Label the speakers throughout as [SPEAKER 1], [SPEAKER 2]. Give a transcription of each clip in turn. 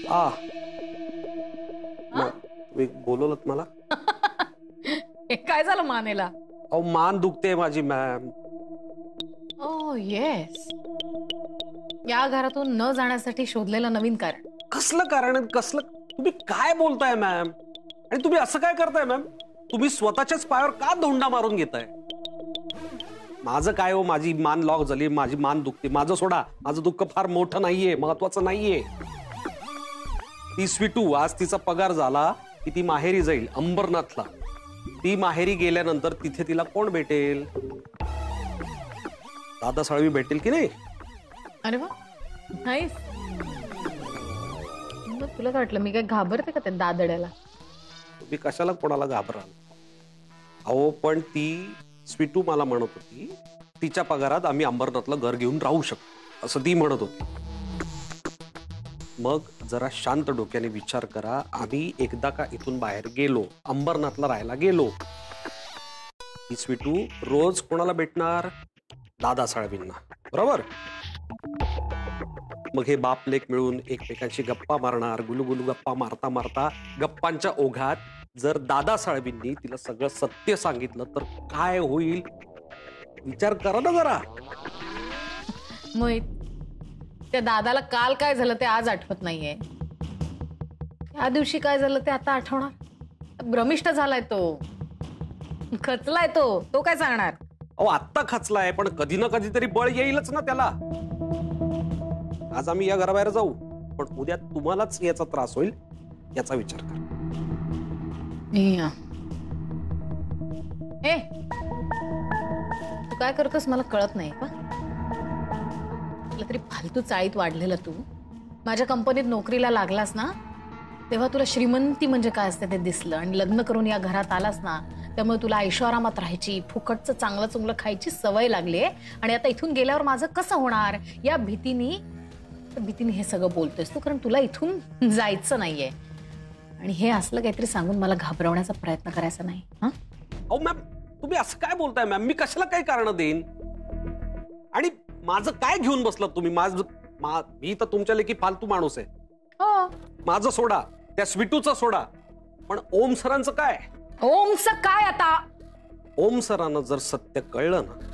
[SPEAKER 1] आ
[SPEAKER 2] हा?
[SPEAKER 1] तुम्ही बोलवलत मला?
[SPEAKER 2] हे काय झालं मानेला?
[SPEAKER 1] अहो मान दुखते माझी मॅम.
[SPEAKER 2] ओह येस, या घरातून न जाण्यासाठी शोधलेलं नवीन कारण.
[SPEAKER 1] कसलं कारण आहे? कसलं? तुम्ही काय बोलताय मॅम? आणि तुम्ही असं काय करताय मॅम? तुम्ही स्वतःच्याच पायावर का धोंडा मारून घेताय? माझं काय हो, माझी मान लॉक झाली, माझी मान दुखते, माझं सोडा. माझं दुःख फार मोठं नाहीये, महत्वाचं नाहीये. ती स्वीटू, आज तिचा पगार झाला की ती माहेरी जाईल अंबरनाथला. ती माहेरी गेल्यानंतर तिथे तिला कोण भेटेल? दादा साळवी भेटेल की नाही?
[SPEAKER 2] अरे वा, नाईस. मग तुला काय वाटलं मी काय घाबरते का त्या दादड्याला?
[SPEAKER 1] तुम्ही कशाला कोणाला घाबराल? अहो पण ती स्वीटू मला म्हणत होती तिच्या पगारात आम्ही अंबरनाथला घर घेऊन राहू शकतो असं ती म्हणत होती. मग जरा शांत डोक्याने विचार करा. आम्ही एकदा का इथून बाहेर गेलो, अंबरनाथला राहायला गेलो, ही स्वीटू रोज कोणाला भेटणार? दादा साळवींना, बरोबर? मग हे बाप लेक मिळून एकमेकांशी गप्पा मारणार, गुलुगुलू गप्पा मारता मारता गप्पांच्या ओघात जर दादा साळवींनी तिला सगळं सत्य सांगितलं तर काय होईल? विचार करा ना जरा.
[SPEAKER 2] मोहित, त्या दादाला काल काय झालं ते आज आठवत नाहीये. त्या दिवशी काय झालं ते आता आठवणार? भ्रमिष्ट झालाय तो, खचलाय तो काय सांगणार?
[SPEAKER 1] अहो आत्ता खचलाय, पण कधी ना कधीतरी बळ येईलच ना त्याला. आज आम्ही या घराबाहेर जाऊ, पण उद्या तुम्हालाच याचा त्रास होईल याचा विचार करा.
[SPEAKER 2] ए, तू काय करतोस मला कळत नाही का? तुला तरी फालतू चाळीत वाढलेला तू. माझ्या कंपनीत नोकरीला लागलास ना तेव्हा तुला श्रीमंती म्हणजे काय असते ते दिसलं, आणि लग्न करून या घरात आलास ना त्यामुळे तुला ऐशोआरामात राहायची, फुकटचं चांगलं चुंगलं खायची सवय लागली. आणि आता इथून गेल्यावर माझं कसं होणार या भीतीने हे सगळं बोलतोयस तू, कारण तुला इथून जायचं नाहीये. आणि हे असलं काहीतरी सांगून मला घाबरवण्याचा प्रयत्न करायचा नाही. हा
[SPEAKER 1] अहो मॅम, तुम्ही असं काय बोलताय मॅम? मी कशाला काही कारण देईन? आणि माझं काय घेऊन बसलात तुम्ही? मी तर तुमच्या लेखी फालतू माणूस आहे.
[SPEAKER 2] हो,
[SPEAKER 1] माझं सोडा, त्या स्वीटूचं सोडा, पण ओम सरांचं काय?
[SPEAKER 2] ओमचं काय आता?
[SPEAKER 1] ओम सरांना जर सत्य कळलं ना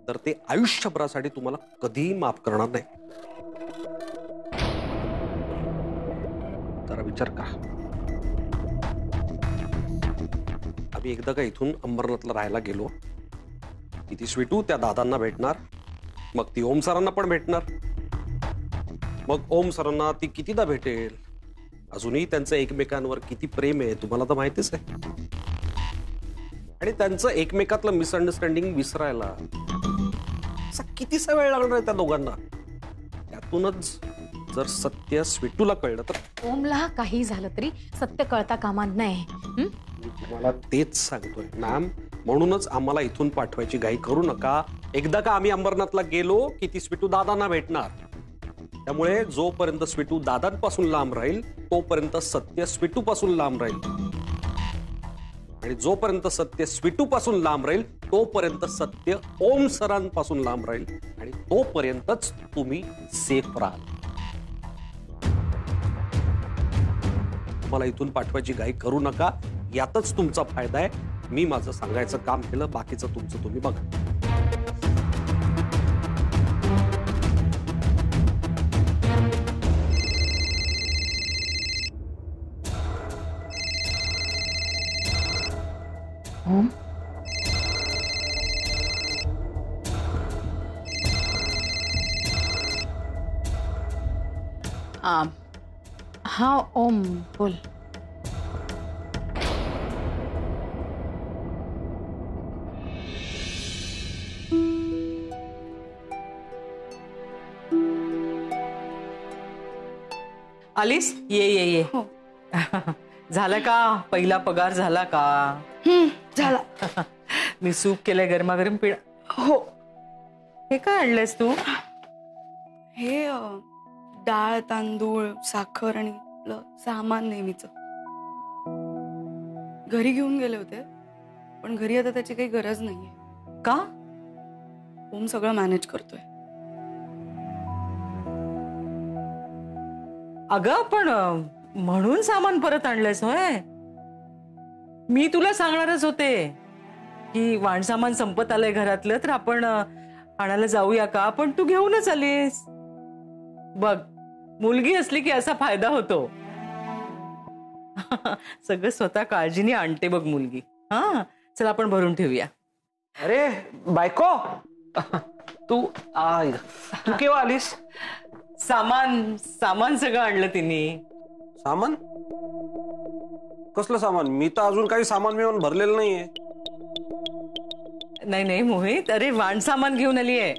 [SPEAKER 1] तर ते आयुष्यभरासाठी तुम्हाला कधीही माफ करणार नाही. जरा विचार करा. आम्ही एकदा का इथून अंबरनाथला राहायला गेलो की ती स्वीटू त्या दादांना भेटणार, मग ती ओम सरांना पण भेटणार. मग ओम सरांना ती कितीदा भेटेल? अजूनही त्यांचं एकमेकांवर किती प्रेम आहे तुम्हाला तर माहितीच आहे. आणि त्यांचं एकमेकातलं मिसअंडरस्टँडिंग विसरायला कितीसा वेळ लागणार आहे त्या दोघांना? त्यातूनच जर सत्य स्वीटूला कळलं तर
[SPEAKER 2] ओमला काही झालं तरी सत्य कळता कामा नये.
[SPEAKER 1] मी तुम्हाला तेच सांगतोय मॅम. म्हणूनच आम्हाला इथून पाठवायची घाई करू नका. एकदा का आम्ही अंबरनाथला गेलो की ती स्वीटू दादांना भेटणार. त्यामुळे जोपर्यंत स्वीटू दादांपासून लांब राहील तोपर्यंत सत्य स्वीटू पासून लांब राहील, आणि जोपर्यंत सत्य स्वीटू पासून लांब राहील तोपर्यंत सत्य ओम सरांपासून लांब राहील, आणि तोपर्यंतच तुम्ही सेफ राहाल. मला इथून पाठवायची घाई करू नका, यातच तुमचा फायदा आहे. मी माझं सांगायचं काम केलं, बाकीचं तुमचं तुम्ही बघा.
[SPEAKER 2] ओम, हा ओम बोल.
[SPEAKER 3] आलीस? ये.
[SPEAKER 4] हो.
[SPEAKER 3] झालं का? पहिला पगार झाला का?
[SPEAKER 4] झाला.
[SPEAKER 3] मी सूप केलंय गरमागरम पिण.
[SPEAKER 4] हो.
[SPEAKER 3] हे काय आणलंयस तू?
[SPEAKER 4] हे डाळ, तांदूळ, साखर आणि आपलं सामान नेहमीच. घरी घेऊन गेले होते, पण घरी आता त्याची काही गरज नाहीये.
[SPEAKER 3] का?
[SPEAKER 4] ओम सगळं मॅनेज करतोय.
[SPEAKER 3] अगं पण म्हणून सामान परत आणलंयस होय? मी तुला सांगणारच होते की वाणसामान संपत आलंय घरातलं, तर आपण आणायला जाऊया का, पण तू घेऊनच आलीस. बघ, मुलगी असली की असा फायदा होतो. सगळं स्वतः काळजीने आणते बघ मुलगी. हा, चल आपण भरून ठेवूया.
[SPEAKER 5] अरे बायको, तू तू केव्हा आलीस?
[SPEAKER 3] सामान सामान सगळं आणलं तिने.
[SPEAKER 5] सामान? कसलं सामान? मी तर अजून काही सामान मिळून भरलेलं नाहीये.
[SPEAKER 3] नाही नाही मोहित, अरे वाण सामान घेऊन आली आहे.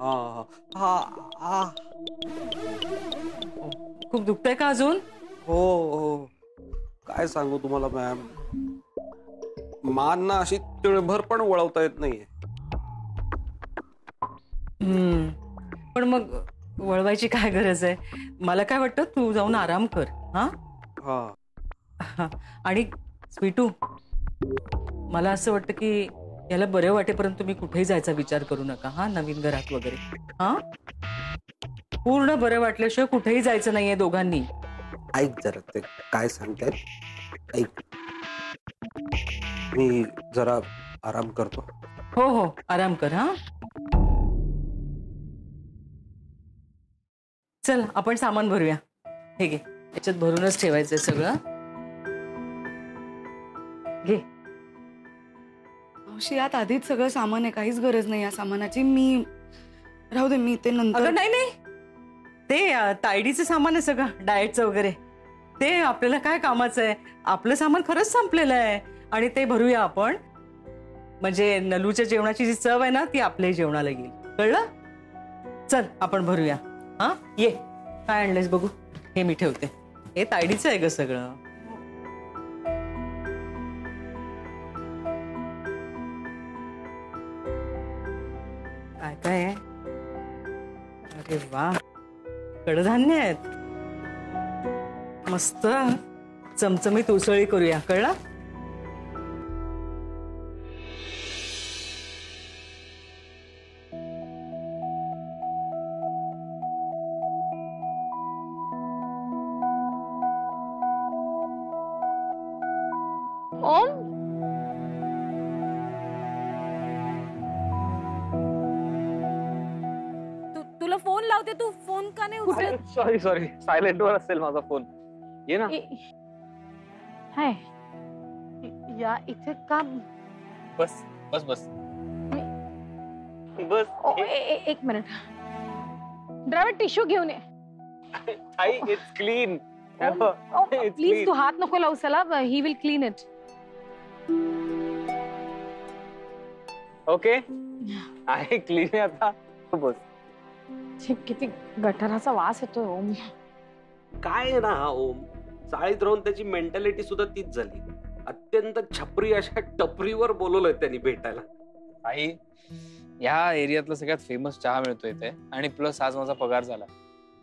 [SPEAKER 5] हा हा हा.
[SPEAKER 3] खूप दुखतंय का अजून?
[SPEAKER 5] हो हो, काय सांगू तुम्हाला मॅम, मान ना अशी तिळभर पण वळवता येत नाहीये.
[SPEAKER 3] पण मग वळवायची काय गरज आहे? मला काय वाटतं, तू जाऊन आराम कर. हा
[SPEAKER 5] हा.
[SPEAKER 3] आणि स्वीटू, मला असं वाटतं की याला बरं वाटेपर्यंत तुम्ही कुठेही जायचा विचार करू नका. हा, नवीन घरात वगैरे. हा, पूर्ण बरं वाटल्याशिवाय कुठेही जायचं नाहीये दोघांनी.
[SPEAKER 5] ऐक जरा ते काय सांगतायत, ऐक. मी जरा आराम करतो.
[SPEAKER 3] हो हो, आराम कर. हा, चल आपण सामान भरूया. हे घे, याच्यात भरूनच ठेवायचंय सगळं. घे.
[SPEAKER 4] मावशी, यात आधीच सगळं सामान आहे, काहीच गरज नाही या सामानाची. मी राहू दे, मी ते नंतर.
[SPEAKER 3] अगं नाही नाही, ते तायडीचं सामान आहे सगळं, डाएटचं वगैरे. ते आपल्याला काय कामाचं आहे? आपलं सामान खरंच संपलेलं आहे आणि ते भरूया आपण. म्हणजे नलूच्या जेवणाची जी चव आहे ना, ती आपल्याही जेवणाला येईल. कळलं? चल आपण भरूया. हा, ये. काय आणलंयस बघू? हे मी ठेवते. हे तायडीचं आहे ग सगळं. काय काय आहे? अरे वा, कडधान्य आहेत. मस्त चमचमीत उसळी करूया. कळलं?
[SPEAKER 2] ओम, तुला फोन लावते, तू फोन का नाही उचलत?
[SPEAKER 6] सॉरी सॉरी, सायलेंट वर असेल माझा फोन. ये ना.
[SPEAKER 2] हाय, या इथे का?
[SPEAKER 6] बस बस बस बस.
[SPEAKER 2] एक मिनिट, ड्रायव्हर टिश्यू घेऊन ये.
[SPEAKER 6] आई, इट्स क्लीन.
[SPEAKER 2] प्लीज तू हात नको लावू. चला, he will clean it.
[SPEAKER 6] Okay, आहे क्लीन आहे आता. बस.
[SPEAKER 2] किती गटाराचा वास येतोय ओम.
[SPEAKER 1] काय आहे ना हा ओम, चाळीत राहून त्याची मेंटॅलिटी सुद्धा तीच झाली. अत्यंत छपरी अशा टपरीवर बोलवलंय त्यांनी भेटायला.
[SPEAKER 6] आई, या एरियातला सगळ्यात फेमस चहा मिळतो इथे, आणि प्लस आज माझा पगार झाला.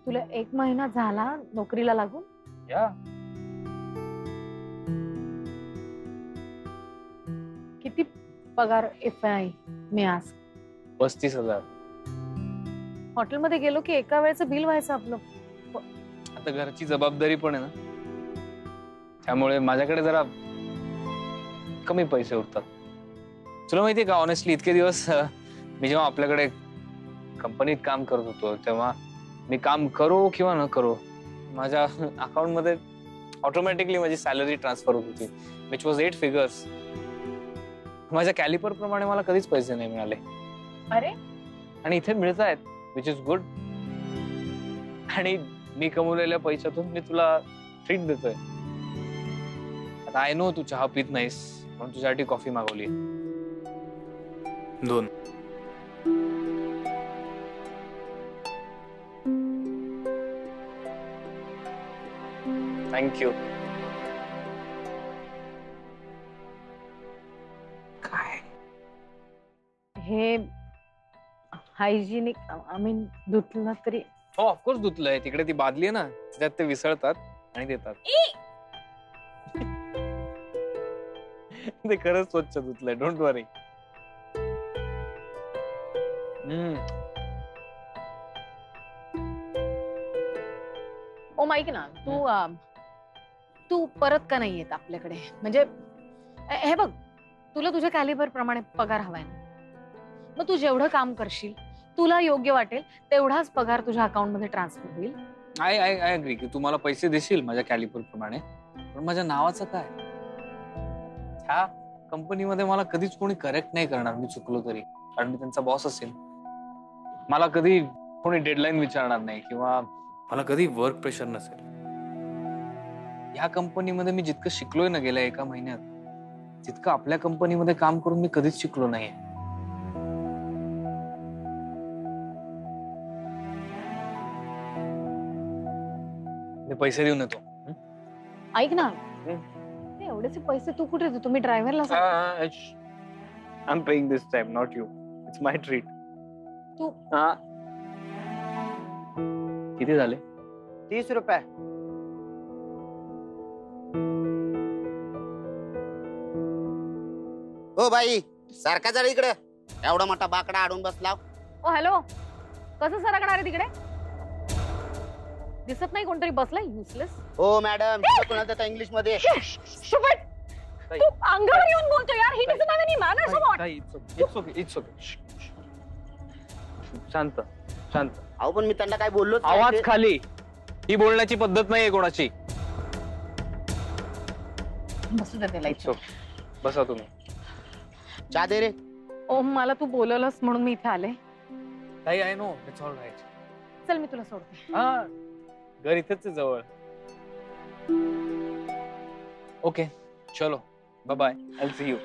[SPEAKER 2] तुला 1 महिना झाला नोकरीला लागून?
[SPEAKER 6] या.
[SPEAKER 2] किती पगार इफ आय मे आस्क?
[SPEAKER 6] 35,000.
[SPEAKER 2] हॉटेलमध्ये गेलो की एका वेळेचं बिल व्हायचं आपलं.
[SPEAKER 6] आता घरची जबाबदारी पण आहे ना, त्यामुळे माझ्याकडे जरा कमी पैसे उरतात. तुला माहितीये का, ऑनेस्टली इतके दिवस मी जेव्हा आपल्याकडे कंपनीत काम करत होतो, तेव्हा मी काम करो किंवा न करो, माझ्या अकाउंट मध्ये ऑटोमॅटिकली माझी सॅलरी ट्रान्सफर होत होती, विच वॉज 8 फिगर्स. माझ्या कॅलिपर प्रमाणे मला कधीच पैसे नाही मिळाले.
[SPEAKER 2] अरे,
[SPEAKER 6] आणि इथे मिळत आहेत, विच इज गुड. आणि मी कमवलेल्या पैशातून मी तुला ट्रीट देतोय. आता आय नो तू चहा पित नाहीस, म्हणून तुझ्यासाठी कॉफी मागवली. 2. थँक्यू.
[SPEAKER 1] काय
[SPEAKER 2] हे हायजिनिक, आय मीन धुतलं तरी?
[SPEAKER 6] हो, ऑफकोर्स धुतलंय. तिकडे ती बादली आहे ना, त्यात ते विसळतात आणि देतात. ते खरंच स्वच्छ धुतलंय, डोंट वरी.
[SPEAKER 2] ओम ऐक ना, तू परत का नाही येत आपल्याकडे? म्हणजे हे बघ, तुला तुझ्या कॅलिबर प्रमाणे पगार हवाय ना, मग तू जेवढं काम करशील, तुला योग्य वाटेल तेवढाच पगार तुझ्या अकाउंट मध्ये ट्रान्सफर होईल.
[SPEAKER 6] आय अग्री की तू मला पैसे देशील माझ्या कॅलिबर प्रमाणे, पण माझ्या नावाचं काय? ह्या कंपनीमध्ये मला कधीच कोणी करेक्ट नाही करणार मी चुकलो तरी, कारण मी त्यांचा बॉस असेल. मला कधी कोणी डेडलाईन विचारणार नाही किंवा मला कधी वर्क प्रेशर नसेल. ह्या कंपनीमध्ये मी जितकं शिकलोय ना गेल्या 1 महिन्यात, तितकं आपल्या कंपनीमध्ये काम करून मी कधीच शिकलो नाहीये. मी पैसे देऊन येतो.
[SPEAKER 2] ऐक ना, ते एवढेसे पैसे तू कुठे देतो? मी ड्रायव्हरला
[SPEAKER 6] I'm paying this time, not you. It's my treat.
[SPEAKER 2] तू
[SPEAKER 6] किती झाले?
[SPEAKER 5] 30 रुपये. हो बाई, सारखा जरा इकडे. एवढा मोठा बाकडा आडून बसला.
[SPEAKER 2] ओ हॅलो, कसं सरकणार आहे तिकडे? दिसत नाही कोणतरी बसलाय? युजलेस.
[SPEAKER 5] हो मॅडम, कोणाला इंग्लिश मध्ये.
[SPEAKER 2] तू अंगावर येऊन बोलतो यार. He doesn't have any manners or what?
[SPEAKER 6] It's okay. शांत शांत.
[SPEAKER 5] अहो पण मी त्यांना काय बोललो?
[SPEAKER 6] आवाज खाली. ही बोलण्याची पद्धत नाहीये कोणाची.
[SPEAKER 2] बसू दे त्याला इथे.
[SPEAKER 6] बसा तुम्ही.
[SPEAKER 5] चहा दे रे.
[SPEAKER 2] ओम, मला तू बोलवलंस म्हणून मी इथे आले.
[SPEAKER 6] ताई, I know, it's all right.
[SPEAKER 2] चल मी तुला सोडते.
[SPEAKER 6] हा, घर इथेच आहे जवळ. ओके, चलो, bye bye. I will see you.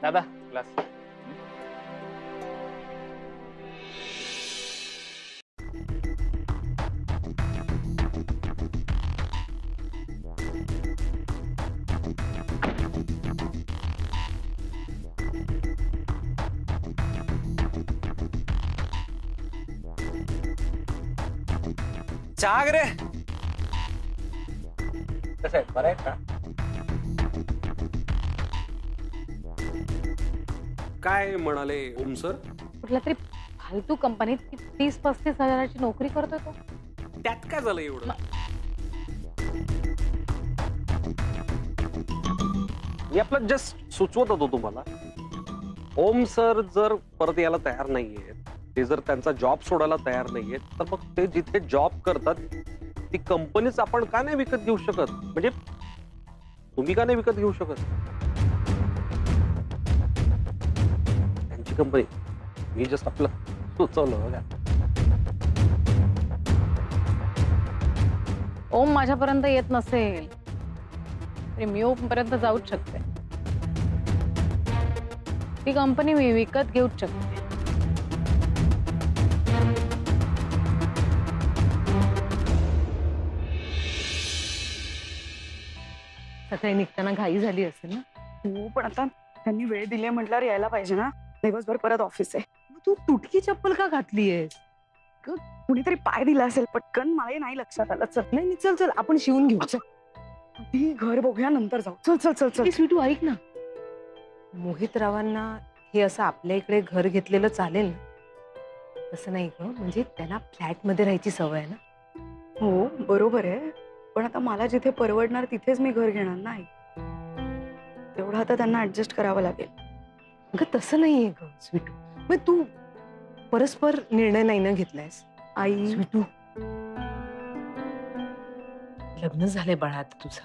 [SPEAKER 6] दादा, ग्लास.
[SPEAKER 1] चहा रे.
[SPEAKER 6] कसं आहे, बरं आहे का?
[SPEAKER 1] काय म्हणाले ओम सर?
[SPEAKER 2] कुठल्या तरी फालतू कंपनीत 30-35 हजाराची नोकरी करतोय तो.
[SPEAKER 1] त्यात काय झालं एवढं? मी आपलं जस्ट सुचवत होतो तुम्हाला. ओम सर जर परत यायला तयार नाहीये, ते जर त्यांचा जॉब सोडायला तयार नाहीये, तर मग ते जिथे जॉब करतात ती कंपनीच आपण का नाही विकत घेऊ शकत? म्हणजे तुम्ही का नाही विकत घेऊ शकत त्यांची कंपनी? मी जस्ट आपलं सुचवलं बघा.
[SPEAKER 2] ओम माझ्यापर्यंत येत नसेल तरी मी ओम पर्यंत जाऊच शकते. ती कंपनी मी विकत घेऊच शकते. सकाळी निघताना घाई झाली असेल ना?
[SPEAKER 4] हो पण आता त्यांनी वेळ दिली म्हटल्यावर यायला पाहिजे ना. दिवसभर परत ऑफिस आहे.
[SPEAKER 3] तू तुटकी चप्पल का घातलीयस?
[SPEAKER 4] कुणीतरी पाय दिला असेल पटकन. मलाही नाही लक्षात आलं. चल
[SPEAKER 3] नाही चल चल, आपण शिवून घेऊ. चल,
[SPEAKER 4] ती घर बघूया नंतर जाऊ. चल चल चल चल.
[SPEAKER 3] स्वीटू ऐक ना, मोहित रावांना हे असं आपल्या इकडे घर घेतलेलं चालेल ना? तसं नाही ग, म्हणजे त्यांना फ्लॅट मध्ये राहायची सवय आहे ना.
[SPEAKER 4] हो बरोबर आहे, पण आता मला जिथे परवडणार तिथेच मी घर घेणार नाही. तेवढं आता त्यांना ऍडजस्ट करावं लागेल.
[SPEAKER 3] अगं तसं नाहीये ग स्वीटू. मग तू परस्पर निर्णय नाही ना घेतलायस?
[SPEAKER 4] आई
[SPEAKER 3] स्वीटू, लग्न झालंय बाळा आता तुझं.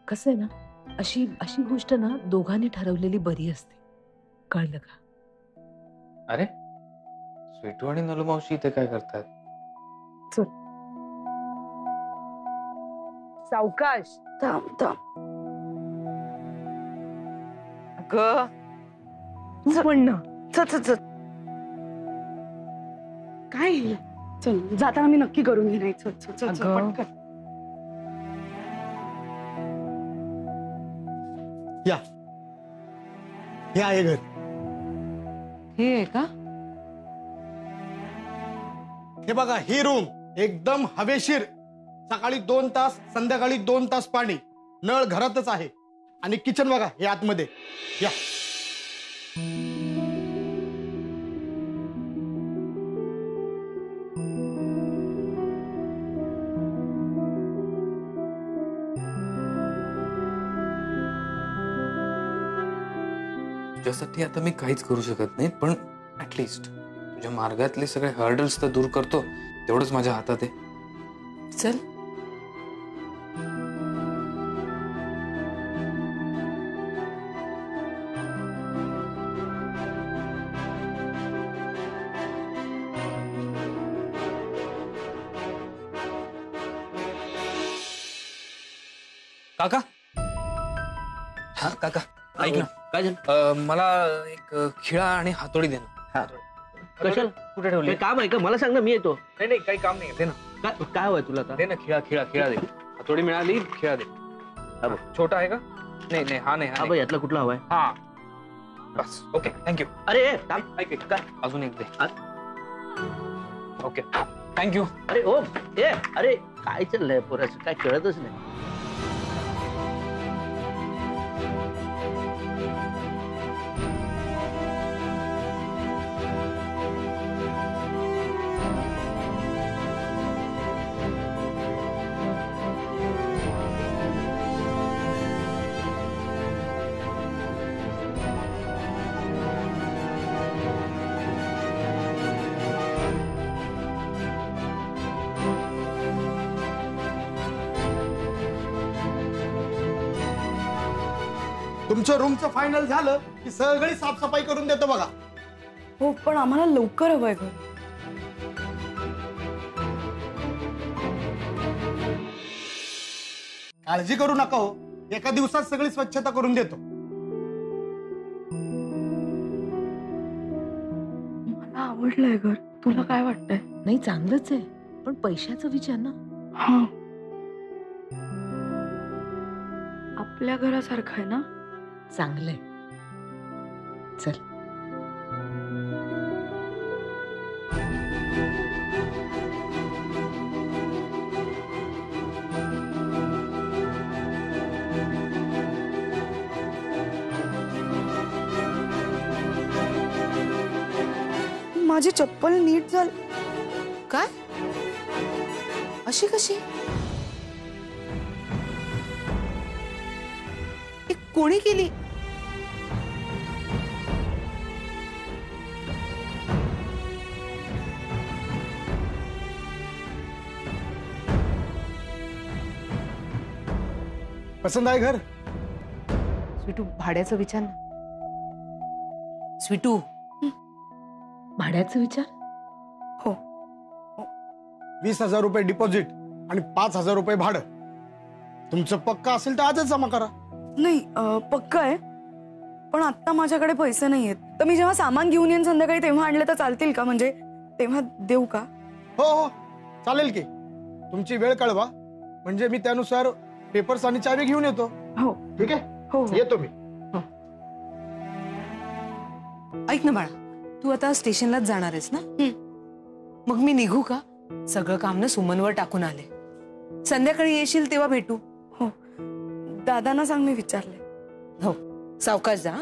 [SPEAKER 3] कसं आहे ना, अशी अशी गोष्ट ना दोघांनी ठरवलेली बरी असते. कळलं का?
[SPEAKER 6] अरे, स्वीटू आणि नलू मावशी इथे काय करतात?
[SPEAKER 3] सावकाश.
[SPEAKER 4] थांब थांब.
[SPEAKER 3] अगं तू पण ना.
[SPEAKER 4] चल चल चल. काय चल, जाताना मी नक्की करून घेणार. चल चल चल चल
[SPEAKER 3] अगं.
[SPEAKER 4] पटकन.
[SPEAKER 7] या, हे आहे घर.
[SPEAKER 3] हे आहे का?
[SPEAKER 7] हे बघा, ही रूम एकदम हवेशीर. सकाळी 2 तास, संध्याकाळी 2 तास पाणी. नळ घरातच आहे. आणि किचन बघा, हे आतमध्ये. या.
[SPEAKER 6] तुझ्यासाठी आता मी काहीच करू शकत नाही, पण ऍटलिस्ट तुझ्या मार्गातले सगळे हर्डल्स तर दूर करतो, तेवढंच माझ्या हातात आहे.
[SPEAKER 2] चल.
[SPEAKER 6] काका, हा काका ऐक ना,
[SPEAKER 8] काय झालं?
[SPEAKER 6] मला एक खिळा आणि हातोडी दे ना.
[SPEAKER 8] कशाला?
[SPEAKER 6] कुठे ठेवली?
[SPEAKER 8] काही काम आहे का? मला सांग ना, मी येतो.
[SPEAKER 6] नाही नाही, काही काम नाही, दे ना.
[SPEAKER 8] काय हवंय तुला आता?
[SPEAKER 6] दे ना, खिळा खिळा खिळा दे. हातोडी मिळाली, खिळा दे.
[SPEAKER 8] हा बघ.
[SPEAKER 6] छोटा आहे का? नाही नाही, हा नाही, हा
[SPEAKER 8] हा बघ,
[SPEAKER 6] नाही.
[SPEAKER 8] यातला कुठला हवाय?
[SPEAKER 6] हा बस, ओके, थँक्यू.
[SPEAKER 8] अरे थांब.
[SPEAKER 6] ऐक ऐक,
[SPEAKER 8] काय?
[SPEAKER 6] अजून एक दे.
[SPEAKER 8] हा?
[SPEAKER 6] Okay, thank you.
[SPEAKER 8] अरे ओ, अरे काय चाललंय पोराचं? काय कळतच नाही.
[SPEAKER 7] तुमचं रूमचं फायनल झालं की सगळी साफसफाई करून देतो बघा.
[SPEAKER 4] हो पण आम्हाला लवकर हवंय घर.
[SPEAKER 7] काळजी करू नका हो, एका दिवसात सगळी स्वच्छता करून देतो.
[SPEAKER 4] मला आवडलंय घर. तुला काय वाटतंय?
[SPEAKER 9] नाही चांगलंच आहे, पण पैशाचा विचार ना.
[SPEAKER 4] हा, आपल्या घरासारखं आहे ना.
[SPEAKER 9] चांगलंय. चल.
[SPEAKER 4] माझी चप्पल नीट झाली.
[SPEAKER 9] काय? अशी कशी? हे कोणी केली?
[SPEAKER 7] पसंत आहे घर?
[SPEAKER 9] स्वीटू, भाड्याचं विचार ना. स्वीटू, भाड्याचं विचार.
[SPEAKER 7] 20,000 रुपये डिपॉझिट आणि 5,000 रुपये भाडं. तुमचं पक्का असेल तर आजच जमा करा.
[SPEAKER 4] नाही पक्का आहे, पण आता माझ्याकडे पैसे नाही आहेत. तर मी जेव्हा सामान घेऊन येईन संध्याकाळी तेव्हा आणले तर चालतील का? म्हणजे तेव्हा देऊ का?
[SPEAKER 7] हो हो चालेल की. तुमची वेळ कळवा, म्हणजे मी त्यानुसार पेपर्स आणि चावी घेऊन येतो.
[SPEAKER 4] हो
[SPEAKER 7] ठीक आहे,
[SPEAKER 4] हो.
[SPEAKER 7] येतो मी.
[SPEAKER 9] ऐक ना बाळा, तू आता स्टेशनलाच जाणार आहेस ना? मग मी निघू का? सगळं काम ना सुमनवर टाकून आले. संध्याकाळी येशील तेव्हा भेटू.
[SPEAKER 4] हो, दादांना सांग मी विचारले.
[SPEAKER 9] हो, सावकाश जा.